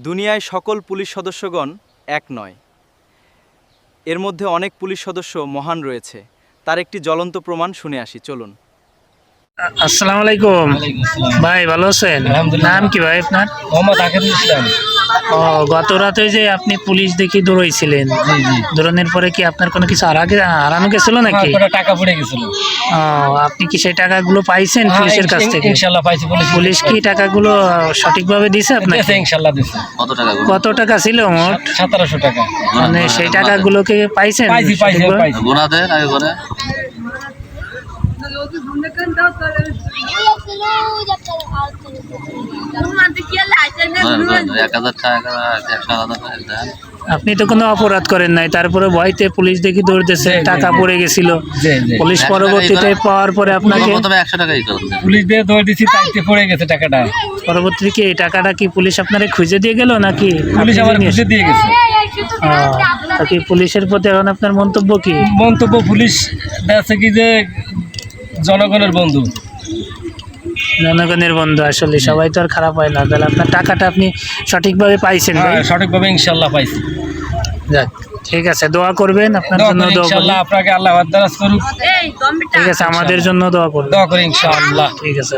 দুনিয়ায় সকল পুলিশ সদস্যগণ এক নয়। এর মধ্যে অনেক পুলিশ সদস্য মহান রয়েছে। তার একটি জ্বলন্ত প্রমাণ শুনে আসি, চলুন। আসসালামু আলাইকুম ভাই, ভালো আছেন? নাম কি ভাই আপনার? মোহাম্মদ আকিবুল ইসলাম। ও, গত রাতে যে আপনি পুলিশ দেখি দৌড়াইছিলেন, দৌড়ানোর পরে কি আপনার কোনো কিছু হারানো গেছিল নাকি? টাকা পড়ে গেছিল। ও, আপনি কি সেই টাকাগুলো পাইছেন পুলিশের কাছ থেকে? ইনশাআল্লাহ পাইছি। পুলিশ কি টাকাগুলো সঠিকভাবে দিছে আপনাকে? ইনশাআল্লাহ দিছে। কত টাকা ছিল মোট? 1700 টাকা। মানে সেই টাকাগুলোকে পাইছেন? পাইছি সঠিকভাবে? গোনা দেন আগে গোনা। আপনি তো কোনো অপরাধ করেন নাই, তারপরে ভয়তে পুলিশ দেখি দৌড়তেছে, টাকা পড়ে গেছিল। পুলিশ পরবর্তীতে পাওয়ার পরে আপনাকে পুলিশ দিয়ে দৌড় দিছি, তাইতে পড়ে গেছে টাকাটা। পরবর্তীতে কি এই টাকাটা কি পুলিশ আপনারে খুঁজে দিয়ে গেল নাকি? পুলিশ আমার খুঁজে দিয়ে গেছে। তা কি পুলিশের প্রতি এখন আপনার মন্তব্য কি? মন্তব্য, পুলিশ আছে কি যে জনগণের বন্ধু। জনগণের বন্ধু, আসলে সবাই তো আর খারাপ হয় না। তাহলে আপনার টাকাটা আপনি সঠিকভাবে পাইছেন ভাই? সঠিকভাবে ইনশাআল্লাহ পাইছি। যাক, ঠিক আছে, দোয়া করবেন, আপনার জন্য দোয়া করবেন। ইনশাআল্লাহ আপনাকে আল্লাহ দারাজ করুক। ঠিক আছে, আমাদের জন্য দোয়া করবেন। দোয়া করি ইনশাআল্লাহ। ঠিক আছে।